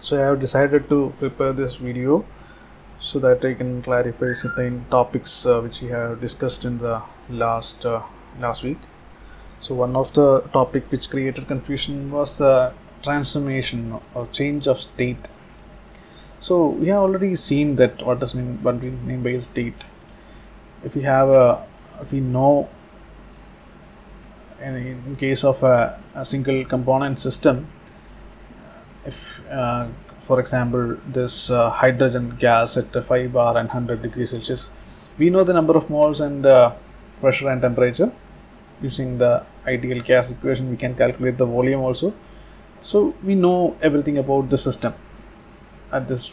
So I have decided to prepare this video so that I can clarify certain topics which we have discussed in the last week. So one of the topic which created confusion was transformation or change of state. So we have already seen that what we mean by state. If we know in case of a single component system, if for example this hydrogen gas at 5 bar and 100 degrees Celsius, we know the number of moles and pressure and temperature. Using the ideal gas equation, we can calculate the volume also. So we know everything about the system at this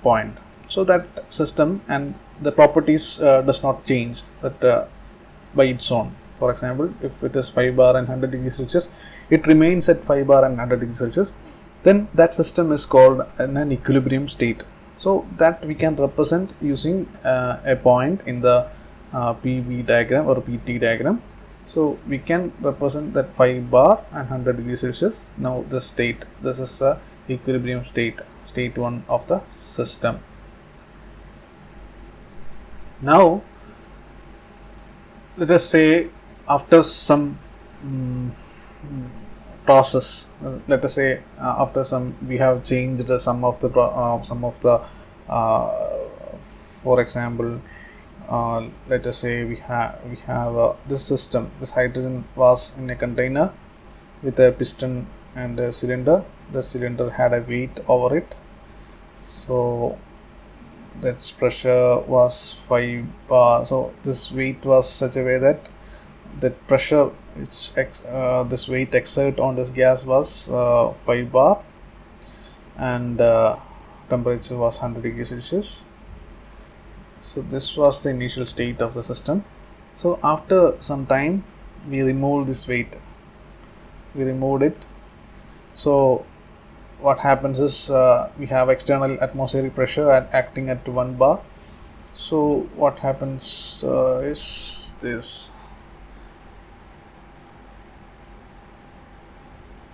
point. So that system and the properties does not change by its own. For example, if it is 5 bar and 100 degrees Celsius, it remains at 5 bar and 100 degrees Celsius. Then that system is called an equilibrium state. So that we can represent using a point in the PV diagram or PT diagram. So we can represent that 5 bar and 100 degrees Celsius. Now the state, this is a equilibrium state, state 1 of the system. Now let us say after some process, let us say after some we have changed the sum of the for example, let us say we have this system. This hydrogen was in a container with a piston and a cylinder. The cylinder had a weight over it, so that pressure was 5 bar. So this weight was such a way that pressure this weight exert on this gas was 5 bar and temperature was 100 degrees Celsius. So this was the initial state of the system. So after some time we removed this weight, we removed it. So what happens is we have external atmospheric pressure acting at 1 bar. So what happens is this.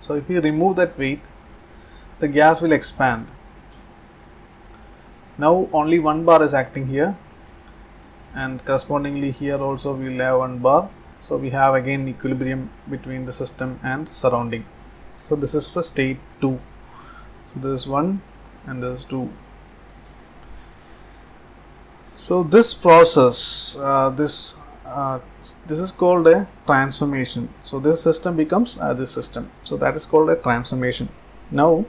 So if we remove that weight, the gas will expand. Now only 1 bar is acting here, and correspondingly here also we will have 1 bar. So we have again equilibrium between the system and surrounding. So this is the state 2. So this is 1 and this is 2. So this process, this is called a transformation. So this system becomes this system. So that is called a transformation. Now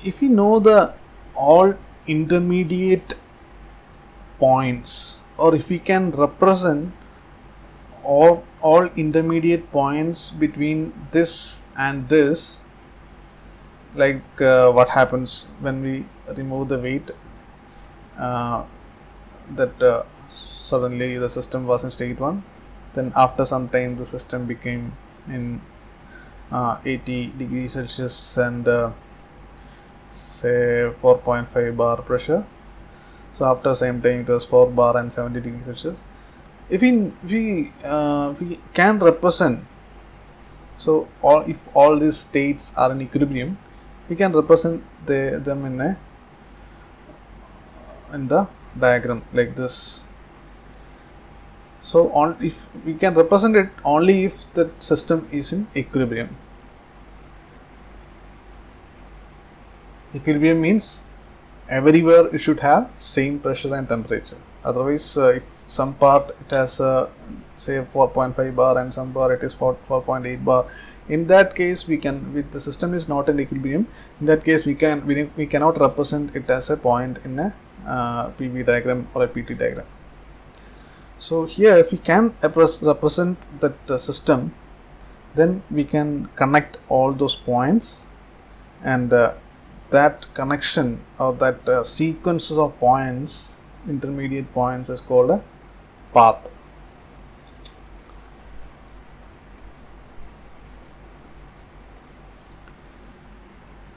if we know the all intermediate points, or if we can represent all intermediate points between this and this, like what happens when we remove the weight, suddenly the system was in state 1, then after some time the system became in 80 degrees Celsius and say 4.5 bar pressure. So after same time it was 4 bar and 70 degrees Celsius. If we can represent, so if all these states are in equilibrium, we can represent them in the diagram like this. So if we can represent it only if the system is in equilibrium. Equilibrium means everywhere it should have same pressure and temperature. Otherwise, if some part it has say 4.5 bar and some bar it is 4.8 bar, in that case we can, with the system is not in equilibrium, in that case we cannot represent it as a point in a PV diagram or a PT diagram. So here if we can represent that system, then we can connect all those points, and that connection or that sequences of points, intermediate points, is called a path.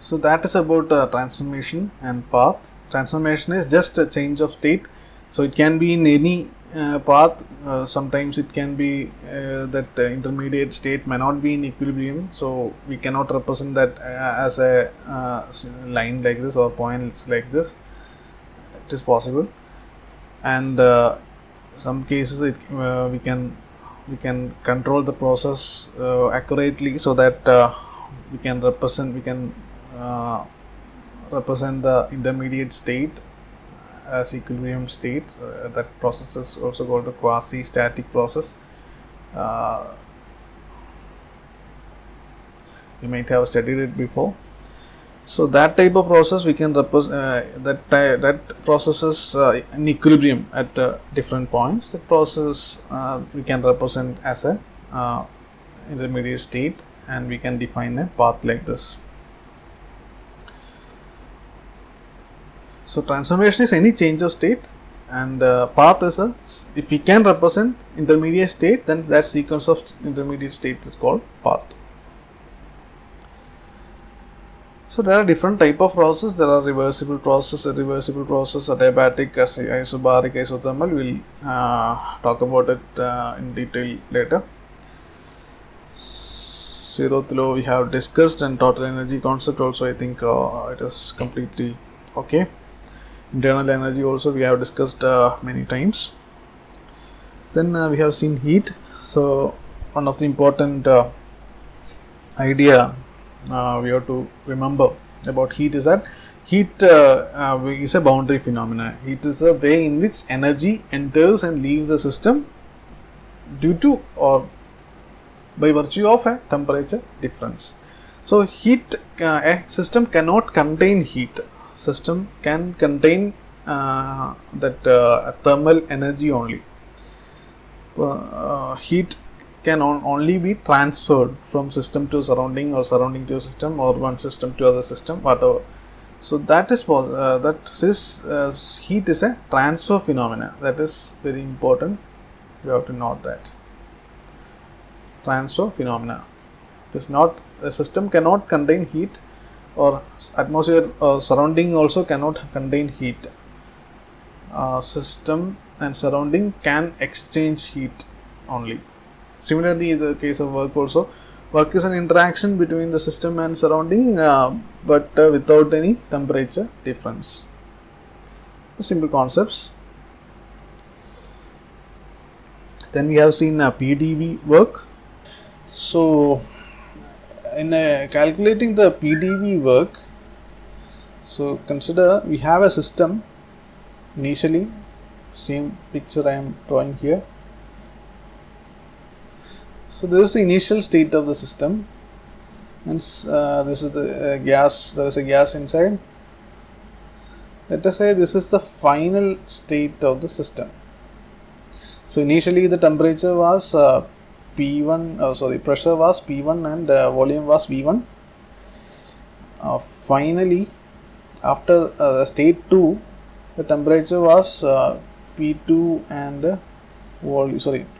So that is about transformation and path. Transformation is just a change of state. So it can be in any path, sometimes it can be that intermediate state may not be in equilibrium, so we cannot represent that as a line like this or points like this. It is possible, and some cases we can control the process accurately, so that we can represent the intermediate state as equilibrium state. That process is also called a quasi-static process. You might have studied it before. So that type of process we can represent that process is in equilibrium at different points. That process we can represent as a intermediate state, and we can define a path like this. So transformation is any change of state, and path is if we can represent intermediate state, then that sequence of intermediate state is called path. So there are different type of process. There are reversible process, irreversible process, adiabatic, isobaric, isothermal. We will talk about it in detail later. Zeroth law we have discussed, and total energy concept also I think it is completely okay. Internal energy also we have discussed many times. Then we have seen heat. So one of the important idea we have to remember about heat is that heat is a boundary phenomena. Heat is a way in which energy enters and leaves the system due to or by virtue of a temperature difference. So heat, a system cannot contain heat. System can contain that thermal energy only. Heat can only be transferred from system to surrounding, or surrounding to a system, or one system to other system, whatever. So that is heat is a transfer phenomena. That is very important. You have to note that. Transfer phenomena. It is not, a system cannot contain heat, or atmosphere surrounding also cannot contain heat. System and surrounding can exchange heat only. Similarly, in the case of work also, work is an interaction between the system and surrounding, but without any temperature difference. Simple concepts. Then we have seen PDV work. So in calculating the PDV work, so consider we have a system initially, same picture I am drawing here. So this is the initial state of the system, and this is the gas, there is a gas inside. Let us say this is the final state of the system. So initially the temperature was P1, pressure was P1 and volume was V1. Finally, after state 2, the temperature was P2 and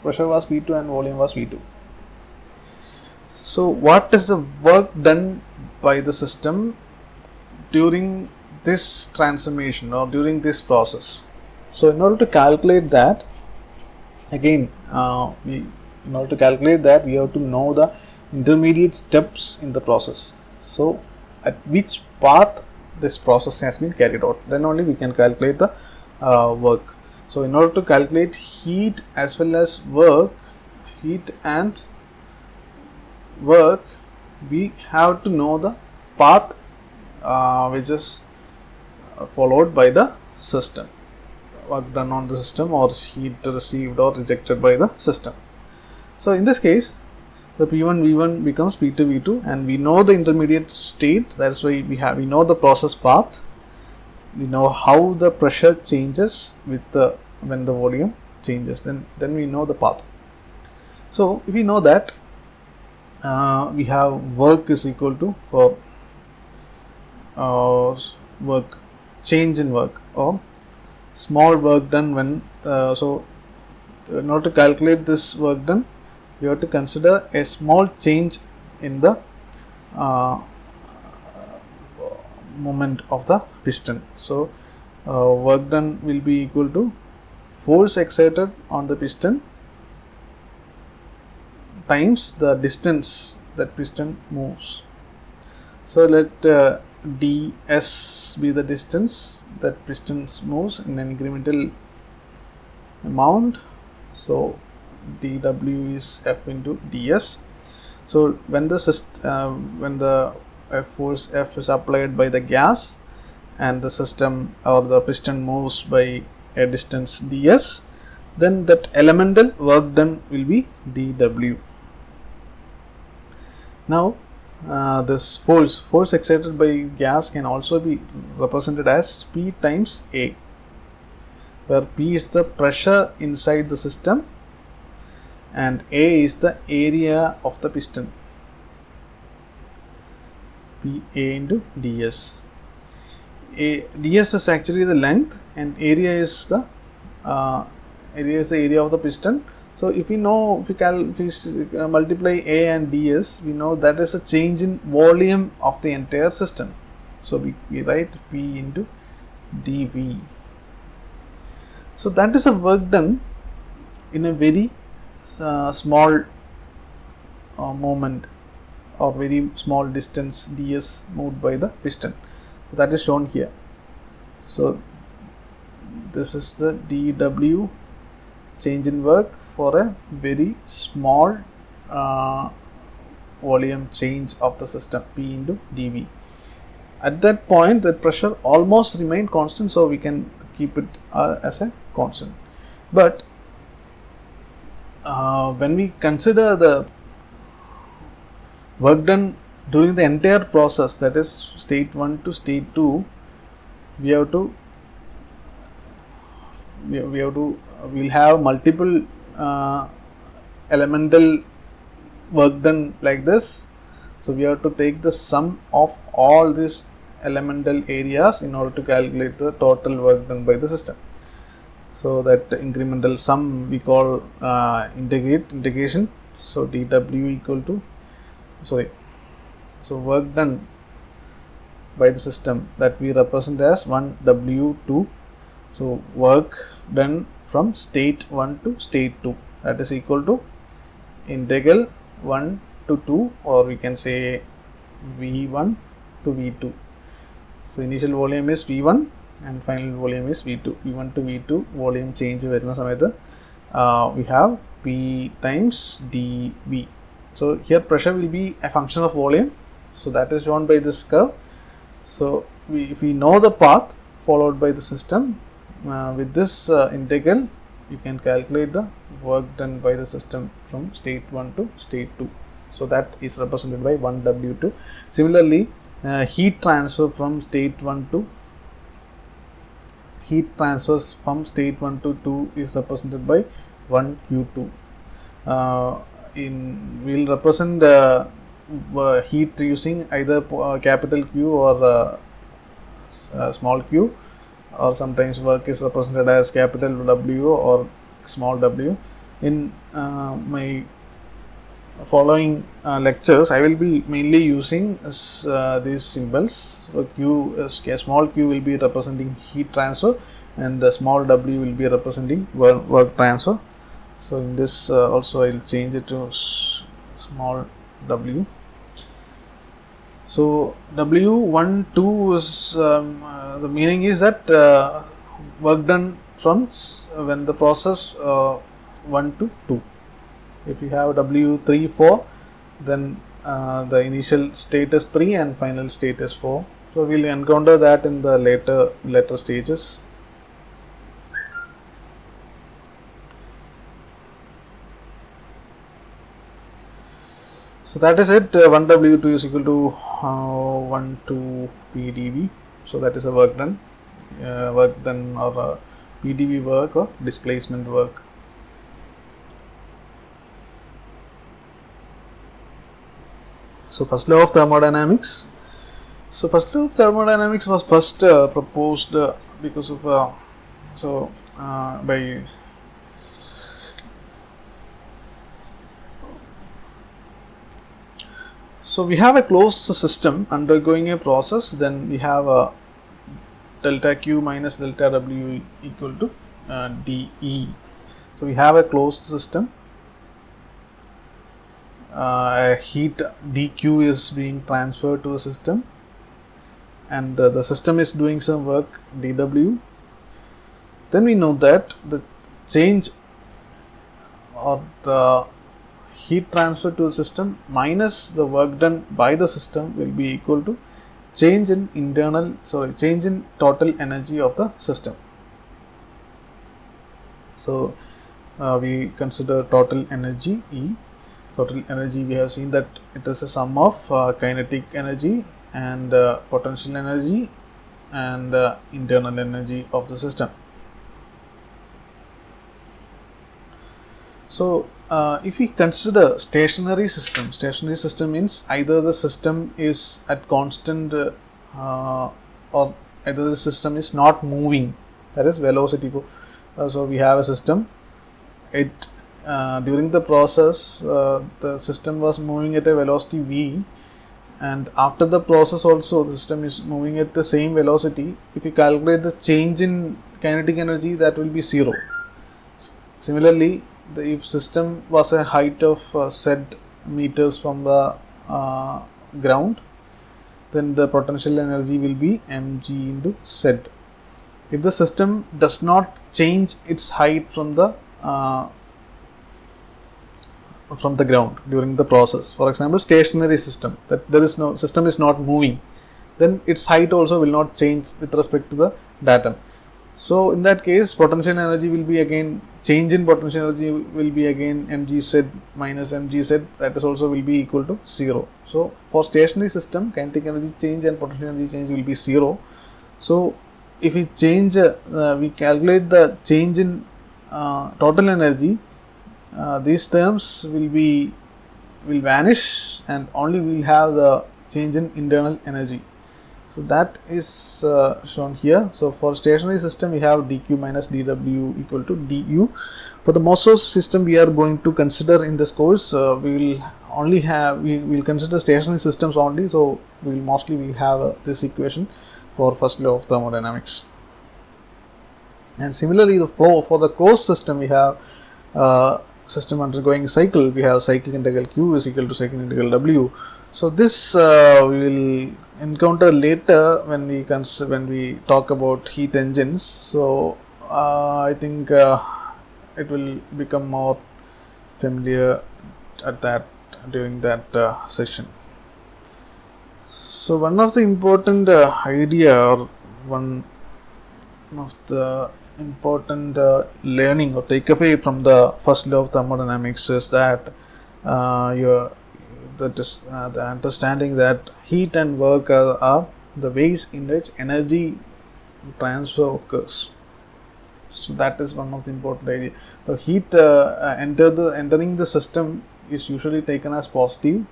pressure was P2 and volume was V2. So what is the work done by the system during this transformation or during this process? So in order to calculate that, again in order to calculate that, we have to know the intermediate steps in the process. So at which path this process has been carried out, then only we can calculate the work. So in order to calculate heat as well as work, heat and work, we have to know the path which is followed by the system, work done on the system, or heat received or rejected by the system. So in this case, the P1 V1 becomes P2 V2, and we know the intermediate state. That's why we know the process path. We know how the pressure changes with when the volume changes. Then we know the path. So if we know that, we have work is equal to work, change in work, or small work done when so in order to calculate this work done, we have to consider a small change in the moment of the piston. So work done will be equal to force exerted on the piston times the distance that piston moves. So let ds be the distance that piston moves in an incremental amount. So dw is f into ds. So when the force F is applied by the gas and the system or the piston moves by a distance ds, then that elemental work done will be dw. Now this force exerted by gas can also be represented as P times A, where P is the pressure inside the system and A is the area of the piston. P A into ds. ds is actually the length and area is the area of the piston. So if we know, if we multiply A and ds, we know that is a change in volume of the entire system. So we write P into dV. So that is a work done in a very small moment or very small distance ds moved by the piston. So that is shown here. So this is the dw change in work for a very small volume change of the system, P into dV. At that point the pressure almost remained constant, so we can keep it as a constant. But when we consider the work done during the entire process, that is state 1 to state 2, we'll have multiple elemental work done like this. So we have to take the sum of all these elemental areas in order to calculate the total work done by the system. So that incremental sum we call integration. So dw equal to, so work done by the system that we represent as 1W2. So work done from state 1 to state 2, that is equal to integral 1 to 2, or we can say V1 to V2. So initial volume is V1 and final volume is V2. V1 to V2 volume change varuna samayathu we have P times dV. So here pressure will be a function of volume, so that is shown by this curve. So if we know the path followed by the system, with this integral you can calculate the work done by the system from state 1 to state 2. So that is represented by 1W2. Similarly, heat transfers from state 1 to 2 is represented by 1Q2. We'll represent heat using either capital Q or small q, or sometimes work is represented as capital W or small w. In my following lectures, I will be mainly using these symbols. So small q will be representing heat transfer and small w will be representing work transfer. So in this also I will change it to small w. So W1 2 is the meaning is that work done from when the process 1 to 2. If you have W3 4, then the initial state is 3 and final state is 4. So we will encounter that in the later stages. So that is it. 1W2 is equal to 1 to PdV. So that is a work done, or PdV work or displacement work. So first law of thermodynamics. So first law of thermodynamics was first proposed because of by So we have a closed system undergoing a process, then we have a delta Q minus delta W equal to dE. So we have a closed system. A heat dQ is being transferred to the system, and the system is doing some work dW. Then we know that the change or the heat transfer to the system minus the work done by the system will be equal to change in total energy of the system. So we consider total energy E. Total energy, we have seen that it is a sum of kinetic energy and potential energy and internal energy of the system. So if we consider stationary system means either the system is at constant or either the system is not moving, that is velocity. So we have a system, it during the process the system was moving at a velocity v, and after the process also the system is moving at the same velocity. If you calculate the change in kinetic energy, that will be 0. Similarly, if system was a height of z meters from the ground, then the potential energy will be mg into z. If the system does not change its height from the ground during the process, for example stationary system, that there is no system is not moving, then its height also will not change with respect to the datum. So in that case, potential energy will be again, change in potential energy will be again mgz minus mgz, that is also will be equal to 0. So for stationary system, kinetic energy change and potential energy change will be 0. So if we change, we calculate the change in total energy, these terms will vanish and only we will have the change in internal energy. So that is shown here. So for stationary system, we have dq minus dw equal to du. For the Mossov system we are going to consider in this course, we will consider stationary systems only. So we will have this equation for first law of thermodynamics. And similarly, the flow for the closed system, we have system undergoing cycle. We have cyclic integral q is equal to cyclic integral w. So this we will encounter later when we talk about heat engines. So I think it will become more familiar during that session. So one of the important idea, or one of the important learning or takeaway from the first law of thermodynamics is that the understanding that heat and work are the ways in which energy transfer occurs. So that is one of the important idea. The heat entering the system is usually taken as positive,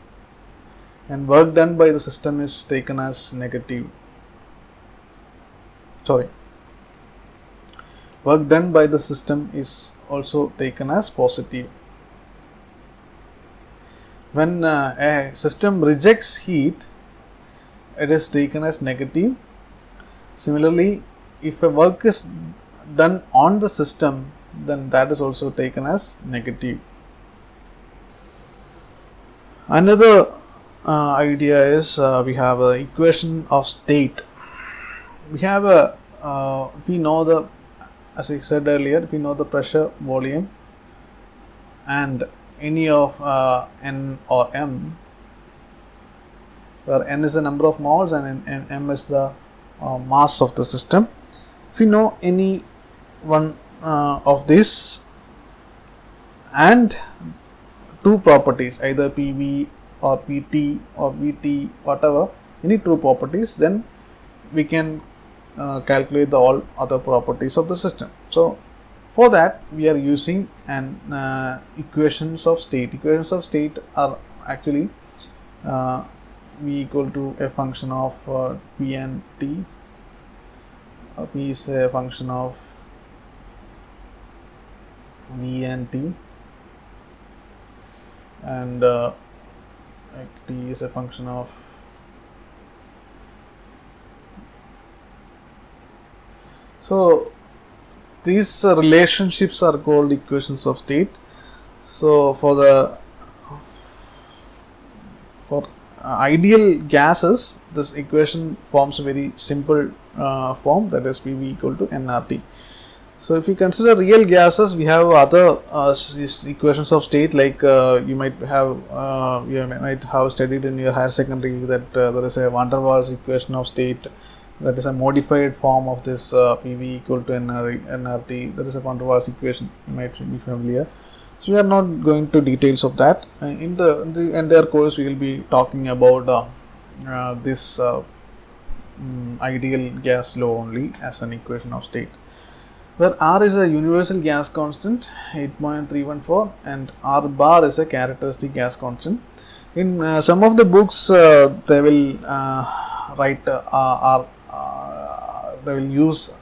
and work done by the system is taken as negative. Work done by the system is also taken as positive. When a system rejects heat, it is taken as negative. Similarly, if a work is done on the system, then that is also taken as negative. Another idea is we have an equation of state. We have we know as I said earlier, we know the pressure, volume, and any of n or m, where n is the number of moles and m is the mass of the system. If we know any one of this and two properties, either PV or PT or VT, whatever, any two properties, then we can calculate the all other properties of the system. So for that we are using an equations of state. Equations of state are actually V equal to a function of P and T. P is a function of V and T, and T is a function of these relationships are called equations of state. So for ideal gases, this equation forms a very simple form, that is PV equal to nRT. So if you consider real gases, we have other equations of state, like you might have studied in your higher secondary that there is a van der Waals equation of state, that is a modified form of this PV equal to nRT. That is a van der Waals equation, you might be familiar. So we are not going to details of that. In the entire course, we will be talking about this ideal gas law only as an equation of state, where R is a universal gas constant 8.314 and R bar is a characteristic gas constant. In some of the books, they will write R. They will use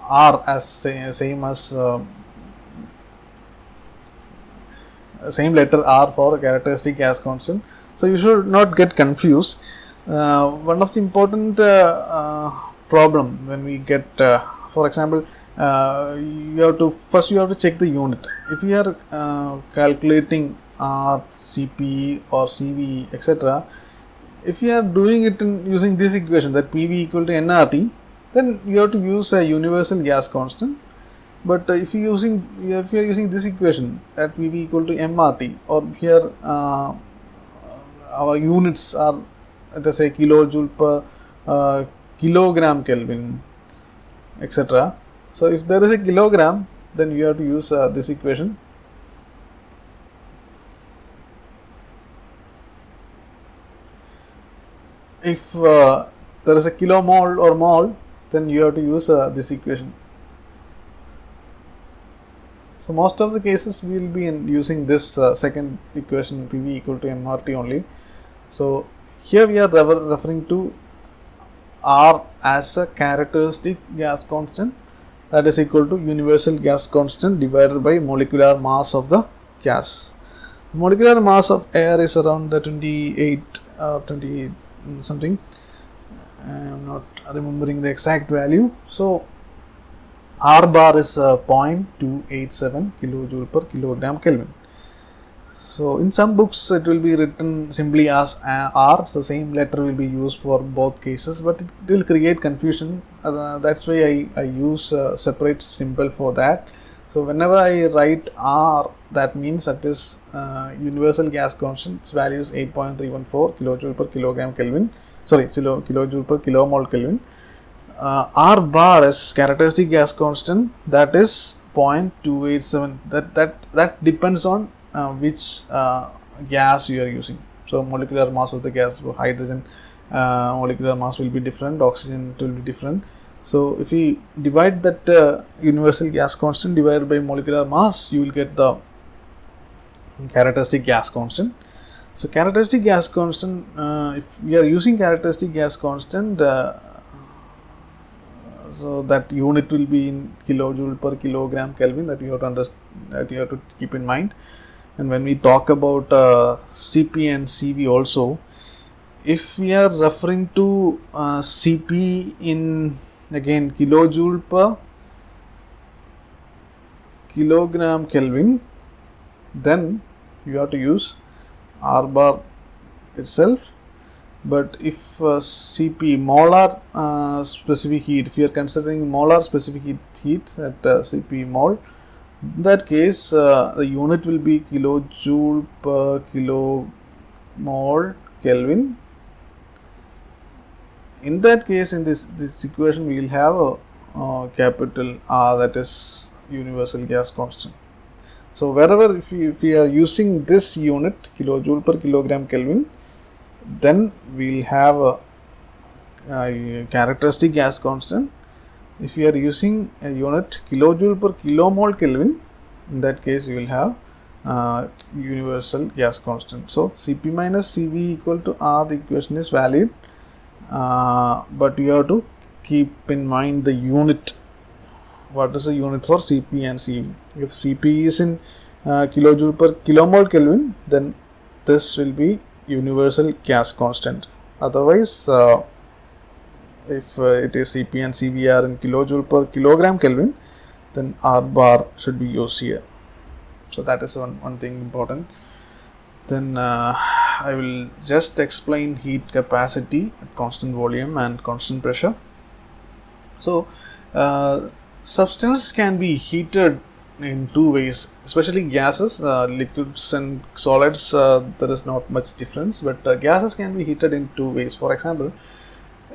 R as same as same letter R for characteristic gas constant. So you should not get confused. One of the important problem when we get, for example, you have to check the unit. If you are calculating R, CP or CV, etc., if you are doing it using this equation, that PV equal to nRT, then you have to use a universal gas constant. But if you are using this equation, at PV equal to mRT, or here our units are, let us say, kilojoule per kilogram Kelvin, etc. So if there is a kilogram, then you have to use this equation. If there is a kilomole or mole, then you have to use this equation. So most of the cases we will be using this second equation, PV equal to mRT only. So here we are referring to R as a characteristic gas constant, that is equal to universal gas constant divided by molecular mass of the gas. Molecular mass of air is around 28 or 20 something. I am not remembering the exact value. So R bar is 0.287 kilojoule per kilogram Kelvin. So in some books it will be written simply as R, so same letter will be used for both cases, but it will create confusion. That's why I use separate symbol for that. So whenever I write R, that means that is universal gas constant, its value is 8.314 kilojoule per kilogram Kelvin, kilojoule per kilomole Kelvin. R bar is characteristic gas constant, that is 0.287. That depends on which gas you are using. So molecular mass of the gas, for hydrogen molecular mass will be different, oxygen it will be different. So if we divide that universal gas constant divided by molecular mass, you will get the characteristic gas constant. So characteristic gas constant, if we are using characteristic gas constant, so that unit will be in kilojoule per kilogram Kelvin, that you have to understand, that you have to keep in mind. And when we talk about CP and CV also, if we are referring to CP in again kilojoule per kilogram Kelvin, then you have to use R bar itself. But if CP molar specific heat, if you are considering molar specific heat at CP mole, in that case the unit will be kilojoule per kilomole Kelvin. In that case, in this equation, we will have a capital R, that is universal gas constant. So wherever if we are using this unit, kilojoule per kilogram Kelvin, then we will have a characteristic gas constant. If we are using a unit kilojoule per kilomole Kelvin, in that case we will have universal gas constant. So Cp minus Cv equal to R, the equation is valid, but you have to keep in mind the unit. What is the unit for Cp and Cv? If Cp is in kilojoule per kilomole Kelvin, then this will be universal gas constant. Otherwise, if it is Cp and Cv are in kilojoule per kilogram Kelvin, then R bar should be used here. So that is one thing important. Then I will just explain heat capacity at constant volume and constant pressure. So substance can be heated in two ways, especially gases. Liquids and solids, there is not much difference, but gases can be heated in two ways. For example,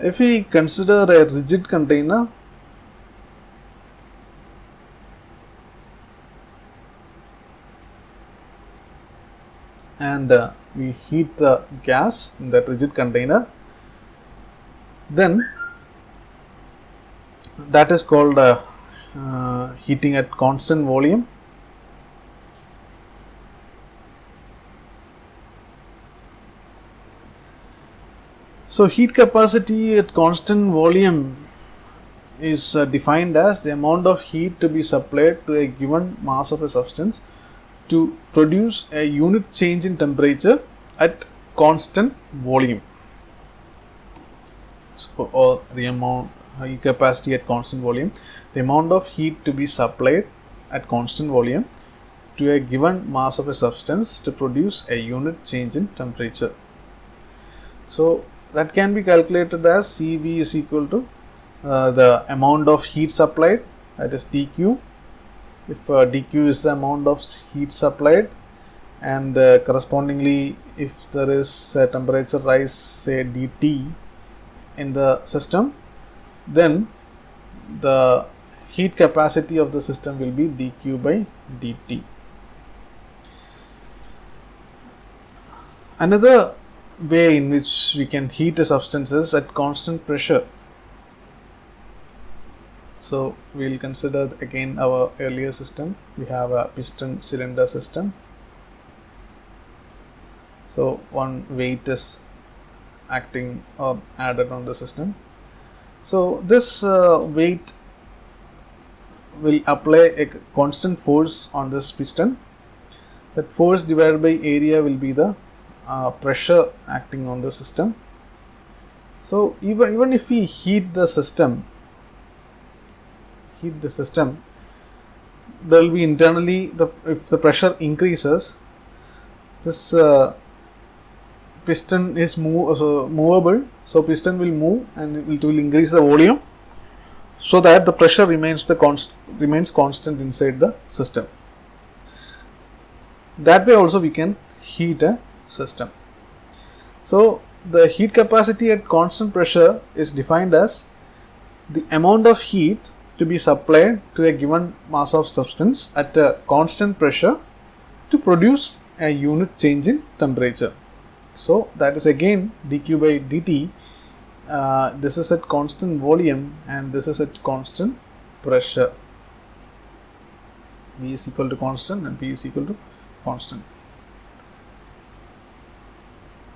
if we consider a rigid container, and we heat the gas in that rigid container, then that is called heating at constant volume. So heat capacity at constant volume is defined as the amount of heat to be supplied to a given mass of a substance to produce a unit change in temperature at constant volume. So, or the amount heat capacity at constant volume, the amount of heat to be supplied at constant volume to a given mass of a substance to produce a unit change in temperature. So that can be calculated as Cv is equal to the amount of heat supplied, that is dq. If dq is the amount of heat supplied, and correspondingly if there is a temperature rise, say dt in the system, then the heat capacity of the system will be dq by dt. Another way in which we can heat a substance is at constant pressure. So we will consider again our earlier system. We have a piston cylinder system. So one weight is acting or added on the system. So this weight will apply a constant force on this piston. That force divided by area will be the pressure acting on the system. So even if we heat the system, there will be internally, if the pressure increases, this piston is movable, so piston will move and it will increase the volume, so that the pressure remains constant inside the system. That way also we can heat a system. So the heat capacity at constant pressure is defined as the amount of heat to be supplied to a given mass of substance at a constant pressure to produce a unit change in temperature. So that is again dq by dt. This is at constant volume and this is at constant pressure. V is equal to constant and P is equal to constant.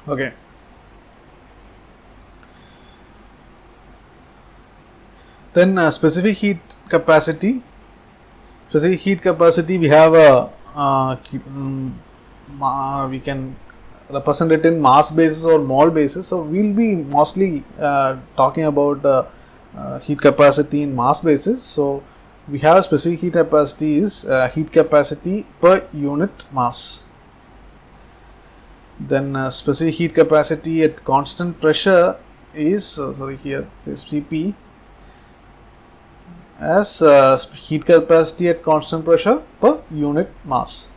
Okay. Then specific heat capacity. Specific heat capacity, we have a we can represent it in mass basis or mole basis. So we will be mostly talking about heat capacity in mass basis. So we have specific heat capacity is heat capacity per unit mass. Then specific heat capacity at constant pressure is here says Cp as heat capacity at constant pressure per unit mass.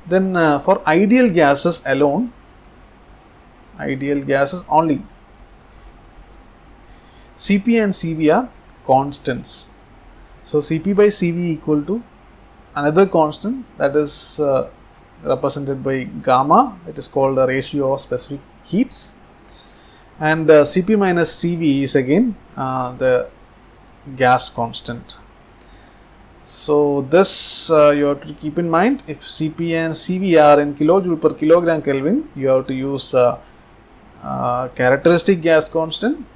Then for ideal gases alone, ideal gases only, Cp and Cv are constants. So Cp by Cv equal to another constant, that is represented by gamma. It is called the ratio of specific heats, and Cp minus Cv is again the gas constant. So this you have to keep in mind. If Cp and Cv are in kilojoule per kilogram Kelvin, you have to use characteristic gas constant.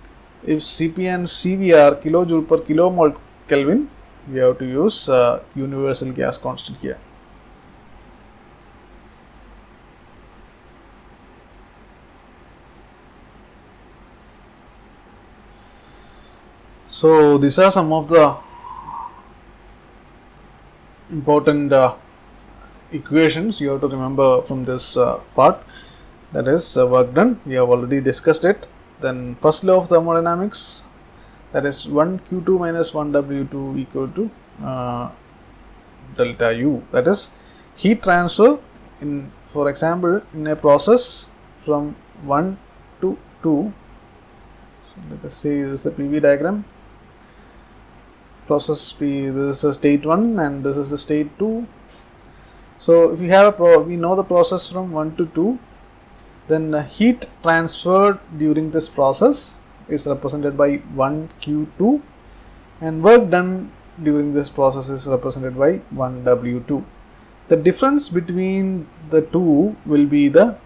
If Cp and Cv are kilojoule per kilomole Kelvin, we have to use universal gas constant here. So these are some of the important equations you have to remember from this part, that is work done. We have already discussed it. Then first law of thermodynamics, that is 1 Q2 minus 1 W2 equal to delta U, that is heat transfer in, for example, in a process from 1 to 2. So let us say this is a PV diagram. Process P, this is the state 1 and this is the state 2. So if we have we know the process from 1 to 2, then heat transferred during this process is represented by 1 Q2 and work done during this process is represented by 1 W2. The difference between the two will be the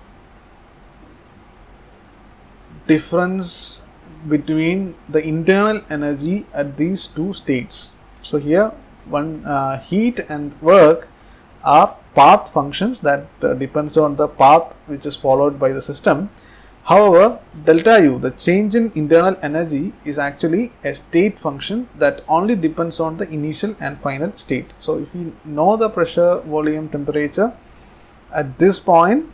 difference between the internal energy at these two states. So here one heat and work are path functions that depends on the path which is followed by the system. However, delta U, the change in internal energy, is actually a state function that only depends on the initial and final state. So if we know the pressure, volume, temperature at this point,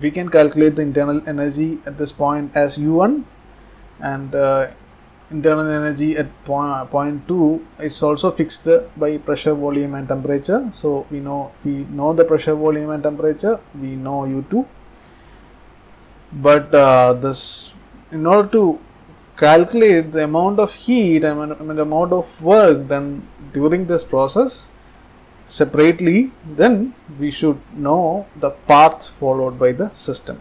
we can calculate the internal energy at this point as U1, and internal energy at point 2 is also fixed by pressure, volume and temperature. So we know, if we know the pressure, volume and temperature, we know U2. But this, in order to calculate the amount of heat and the amount of work done during this process separately, then we should know the path followed by the system.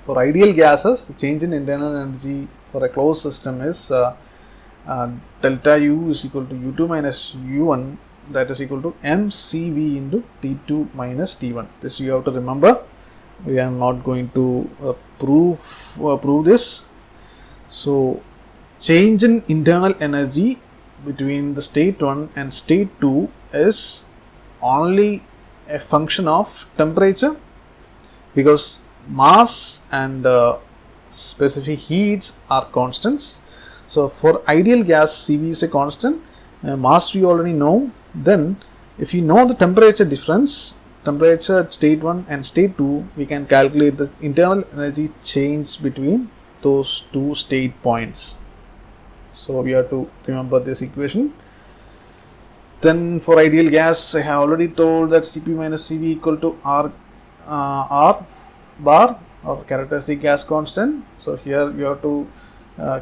For ideal gases, the change in internal energy for a closed system is delta U is equal to U2 minus U1, that is equal to mCV into T2 minus T1. This you have to remember. We are not going to prove this. So change in internal energy between the state 1 and state 2 is only a function of temperature, because mass and specific heats are constants. So for ideal gas, Cv is a constant, mass we already know. Then if you know the temperature difference, temperature at state 1 and state 2, we can calculate the internal energy change between those two state points. So we have to remember this equation. Then for ideal gas, I have already told that Cp minus Cv equal to R bar, or characteristic gas constant. So here you have to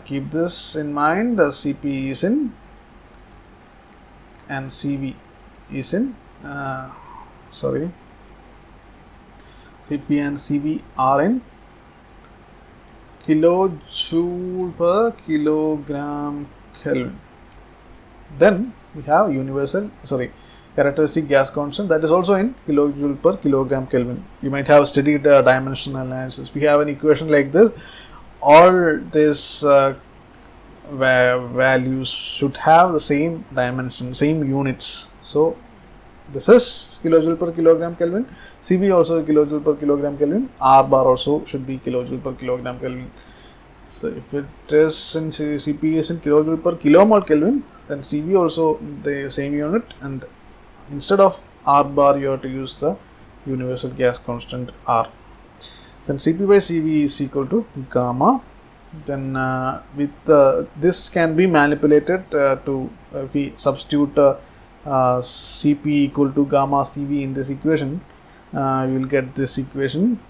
keep this in mind. Cp is in and Cv is in Cp and Cv are in kilojoule per kilogram Kelvin. Then we have characteristic gas constant, that is also in kilojoule per kilogram Kelvin. You might have studied dimensional analysis. We have an equation like this. All these values should have the same dimension, same units. So this is kilojoule per kilogram Kelvin. Cv also kilojoule per kilogram Kelvin. R bar also should be kilojoule per kilogram Kelvin. So if it is in Cp is in kilojoule per kilomole Kelvin, then Cv also the same unit, and instead of R bar you have to use the universal gas constant R. Then Cp by Cv is equal to gamma. Then with this can be manipulated to if we substitute Cp equal to gamma Cv in this equation, you will get this equation.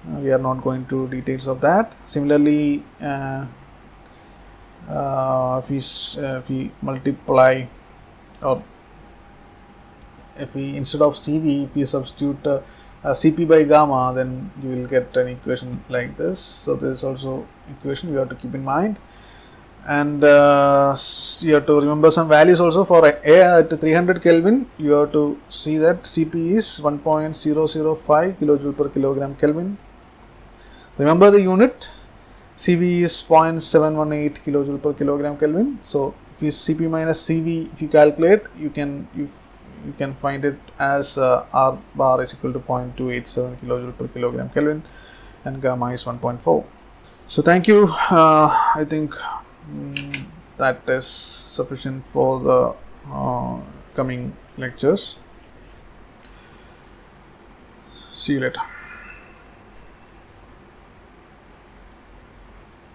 We are not going to details of that. Similarly, if we multiply, or if we instead of Cv, if we substitute Cp by gamma, then you will get an equation like this. So this is also equation we have to keep in mind. And you have to remember some values also. For air at 300 Kelvin, you have to see that Cp is 1.005 kilojoule per kilogram Kelvin. Remember the unit. Cv is 0.718 kilojoule per kilogram Kelvin. So if you Cp minus Cv, if you calculate, you can find it as R bar is equal to 0.287 kilojoule per kilogram Kelvin, and gamma is 1.4. So thank you. I think that is sufficient for the coming lectures. See you later.